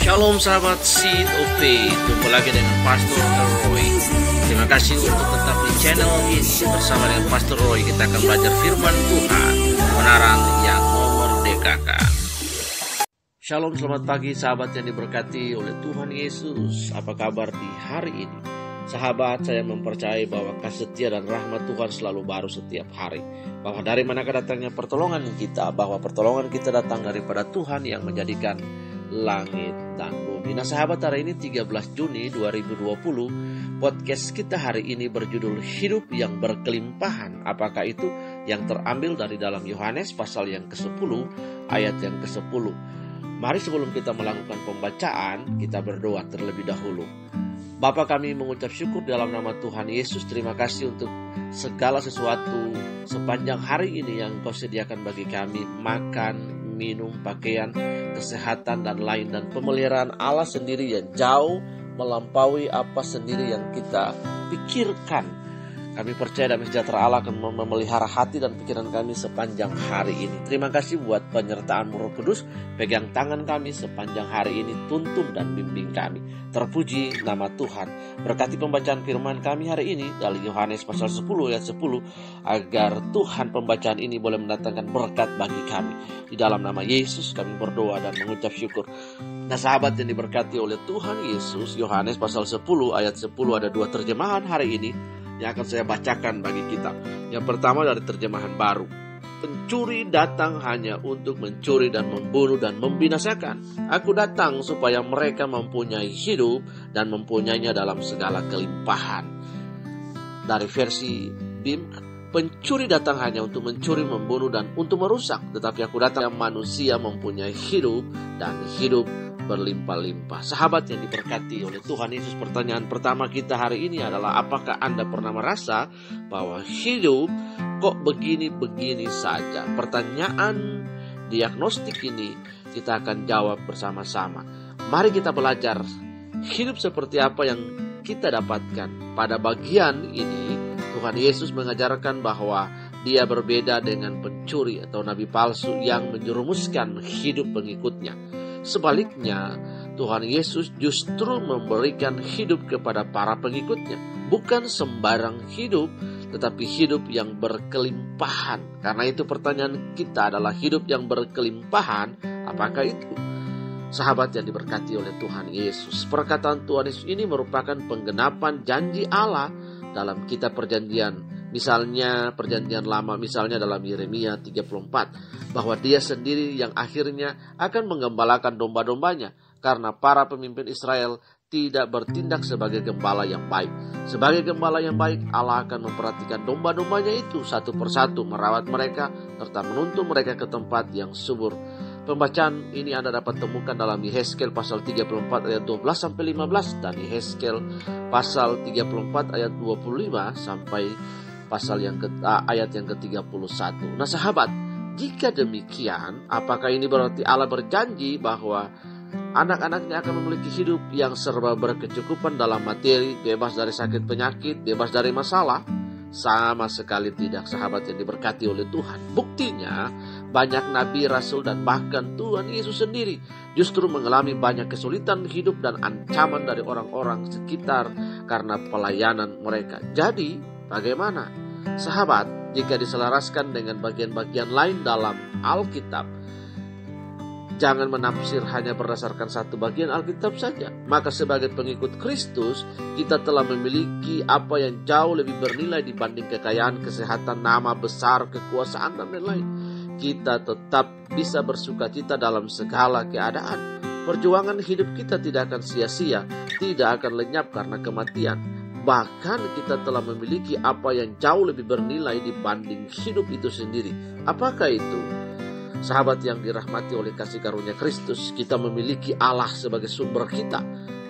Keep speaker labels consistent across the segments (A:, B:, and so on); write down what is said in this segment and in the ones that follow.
A: Shalom sahabat Seed of Faith, jumpa lagi dengan Pastor Roy. Terima kasih untuk tetap di channel ini. Bersama dengan Pastor Roy kita akan belajar firman Tuhan, kebenaran yang memerdekakan. Shalom, selamat pagi sahabat yang diberkati oleh Tuhan Yesus. Apa kabar di hari ini? Sahabat, saya mempercayai bahwa kasih setia dan rahmat Tuhan selalu baru setiap hari. Bahwa dari manakah datangnya pertolongan kita, bahwa pertolongan kita datang daripada Tuhan yang menjadikan langit dan bumi. Nah sahabat, hari ini 13 Juni 2020, podcast kita hari ini berjudul Hidup yang Berkelimpahan. Apakah itu? Yang terambil dari dalam Yohanes pasal yang ke-10 ayat yang ke-10. Mari sebelum kita melakukan pembacaan, kita berdoa terlebih dahulu. Bapa, kami mengucap syukur dalam nama Tuhan Yesus. Terima kasih untuk segala sesuatu sepanjang hari ini yang Kau sediakan bagi kami. Makan, minum, pakaian, kesehatan dan lain. Dan pemeliharaan Allah sendiri yang jauh melampaui apa sendiri yang kita pikirkan. Kami percaya damai sejahtera Allah akan memelihara hati dan pikiran kami sepanjang hari ini. Terima kasih buat penyertaan Roh Kudus. Pegang tangan kami sepanjang hari ini, tuntun dan bimbing kami. Terpuji nama Tuhan. Berkati pembacaan firman kami hari ini dari Yohanes pasal 10 ayat 10. Agar Tuhan pembacaan ini boleh mendatangkan berkat bagi kami. Di dalam nama Yesus kami berdoa dan mengucap syukur. Nah sahabat yang diberkati oleh Tuhan Yesus, Yohanes pasal 10 ayat 10 ada dua terjemahan hari ini yang akan saya bacakan bagi kita. Yang pertama dari terjemahan baru. Pencuri datang hanya untuk mencuri dan membunuh dan membinasakan. Aku datang supaya mereka mempunyai hidup dan mempunyainya dalam segala kelimpahan. Dari versi BIM, pencuri datang hanya untuk mencuri, membunuh dan untuk merusak. Tetapi aku datang manusia mempunyai hidup dan hidup berlimpah-limpah. Sahabat yang diberkati oleh Tuhan Yesus, pertanyaan pertama kita hari ini adalah, apakah Anda pernah merasa bahwa hidup kok begini-begini saja? Pertanyaan diagnostik ini kita akan jawab bersama-sama. Mari kita belajar hidup seperti apa yang kita dapatkan. Pada bagian ini Tuhan Yesus mengajarkan bahwa Dia berbeda dengan pencuri atau nabi palsu yang menjerumuskan hidup pengikutnya. Sebaliknya, Tuhan Yesus justru memberikan hidup kepada para pengikutnya. Bukan sembarang hidup, tetapi hidup yang berkelimpahan. Karena itu pertanyaan kita adalah hidup yang berkelimpahan, apakah itu? Sahabat yang diberkati oleh Tuhan Yesus, perkataan Tuhan Yesus ini merupakan penggenapan janji Allah dalam kitab perjanjian. Misalnya perjanjian lama, misalnya dalam Yeremia 34, bahwa Dia sendiri yang akhirnya akan menggembalakan domba-dombanya, karena para pemimpin Israel tidak bertindak sebagai gembala yang baik. Sebagai gembala yang baik, Allah akan memperhatikan domba-dombanya itu satu persatu, merawat mereka serta menuntun mereka ke tempat yang subur. Pembacaan ini Anda dapat temukan dalam Yehezkiel pasal 34 ayat 12-15 dan Yehezkiel pasal 34 ayat 25 sampai pasal ayat yang ke-31. Nah sahabat, jika demikian, apakah ini berarti Allah berjanji bahwa anak-anaknya akan memiliki hidup yang serba berkecukupan dalam materi, bebas dari sakit penyakit, bebas dari masalah? Sama sekali tidak, sahabat yang diberkati oleh Tuhan. Buktinya, banyak nabi, rasul, dan bahkan Tuhan Yesus sendiri justru mengalami banyak kesulitan hidup dan ancaman dari orang-orang sekitar karena pelayanan mereka. Jadi, bagaimana? Sahabat, jika diselaraskan dengan bagian-bagian lain dalam Alkitab, jangan menafsir hanya berdasarkan satu bagian Alkitab saja. Maka sebagai pengikut Kristus, kita telah memiliki apa yang jauh lebih bernilai dibanding kekayaan, kesehatan, nama besar, kekuasaan, dan lain-lain. Kita tetap bisa bersukacita dalam segala keadaan. Perjuangan hidup kita tidak akan sia-sia, tidak akan lenyap karena kematian. Bahkan kita telah memiliki apa yang jauh lebih bernilai dibanding hidup itu sendiri. Apakah itu? Sahabat yang dirahmati oleh kasih karunia Kristus, kita memiliki Allah sebagai sumber kita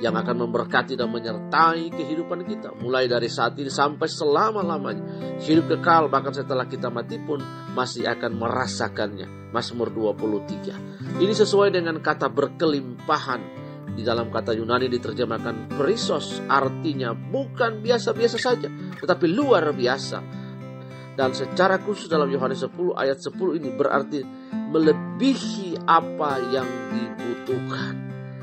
A: yang akan memberkati dan menyertai kehidupan kita. Mulai dari saat ini sampai selama-lamanya. Hidup kekal, bahkan setelah kita mati pun masih akan merasakannya. Mazmur 23. Ini sesuai dengan kata berkelimpahan. Di dalam kata Yunani diterjemahkan perisos, artinya bukan biasa-biasa saja, tetapi luar biasa. Dan secara khusus dalam Yohanes 10 ayat 10 ini berarti melebihi apa yang dibutuhkan.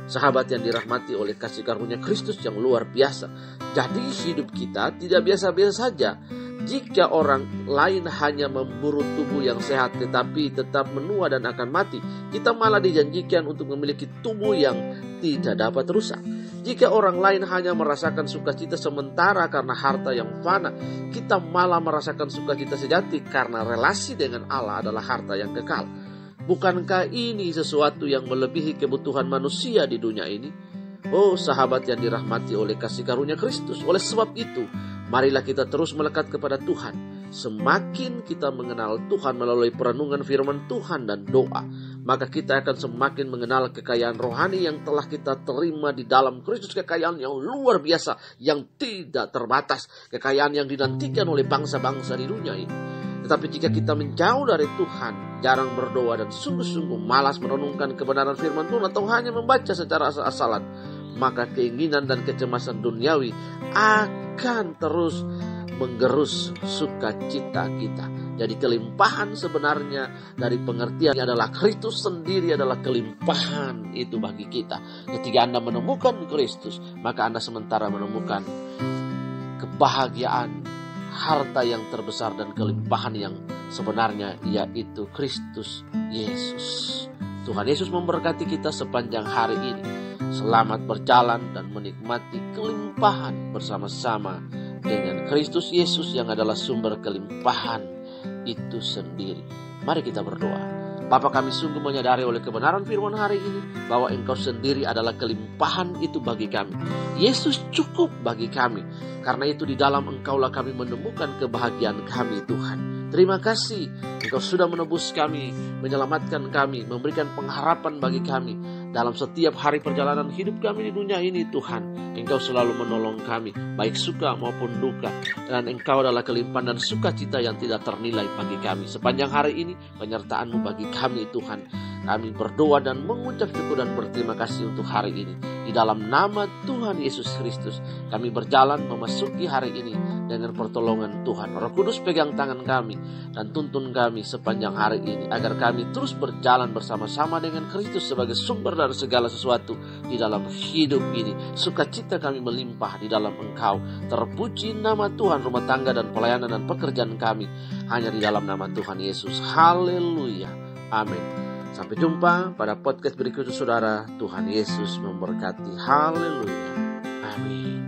A: Sahabat yang dirahmati oleh kasih karunia Kristus yang luar biasa. Jadi hidup kita tidak biasa-biasa saja. Jika orang lain hanya memburu tubuh yang sehat tetapi tetap menua dan akan mati, kita malah dijanjikan untuk memiliki tubuh yang tidak dapat rusak. Jika orang lain hanya merasakan sukacita sementara karena harta yang fana, kita malah merasakan sukacita sejati karena relasi dengan Allah adalah harta yang kekal. Bukankah ini sesuatu yang melebihi kebutuhan manusia di dunia ini? Oh sahabat yang dirahmati oleh kasih karunia Kristus. Oleh sebab itu, marilah kita terus melekat kepada Tuhan. Semakin kita mengenal Tuhan melalui perenungan firman Tuhan dan doa, maka kita akan semakin mengenal kekayaan rohani yang telah kita terima di dalam Kristus. Kekayaan yang luar biasa, yang tidak terbatas. Kekayaan yang dinantikan oleh bangsa-bangsa di dunia ini. Tetapi jika kita menjauh dari Tuhan, jarang berdoa dan sungguh-sungguh malas merenungkan kebenaran firman Tuhan atau hanya membaca secara asal-asalan, maka keinginan dan kecemasan duniawi akan terus menggerus sukacita kita. Jadi kelimpahan sebenarnya dari pengertian adalah Kristus sendiri adalah kelimpahan itu bagi kita. Ketika Anda menemukan Kristus, maka Anda sementara menemukan kebahagiaan, harta yang terbesar dan kelimpahan yang sebenarnya, yaitu Kristus Yesus. Tuhan Yesus memberkati kita sepanjang hari ini. Selamat berjalan dan menikmati kelimpahan bersama-sama dengan Kristus Yesus yang adalah sumber kelimpahan itu sendiri. Mari kita berdoa. Bapa, kami sungguh menyadari oleh kebenaran firman hari ini bahwa Engkau sendiri adalah kelimpahan itu bagi kami. Yesus cukup bagi kami. Karena itu di dalam Engkaulah kami menemukan kebahagiaan kami, Tuhan. Terima kasih Engkau sudah menebus kami, menyelamatkan kami, memberikan pengharapan bagi kami. Dalam setiap hari perjalanan hidup kami di dunia ini, Tuhan, Engkau selalu menolong kami, baik suka maupun duka. Dan Engkau adalah kelimpahan dan sukacita yang tidak ternilai bagi kami. Sepanjang hari ini, penyertaan-Mu bagi kami, Tuhan. Kami berdoa dan mengucap syukur dan berterima kasih untuk hari ini. Di dalam nama Tuhan Yesus Kristus, kami berjalan memasuki hari ini dengan pertolongan Tuhan. Roh Kudus pegang tangan kami dan tuntun kami sepanjang hari ini, agar kami terus berjalan bersama-sama dengan Kristus sebagai sumber dari segala sesuatu di dalam hidup ini. Sukacita kami melimpah di dalam Engkau. Terpuji nama Tuhan. Rumah tangga dan pelayanan dan pekerjaan kami hanya di dalam nama Tuhan Yesus. Haleluya. Amin. Sampai jumpa pada podcast berikutnya, saudara. Tuhan Yesus memberkati. Haleluya. Amin.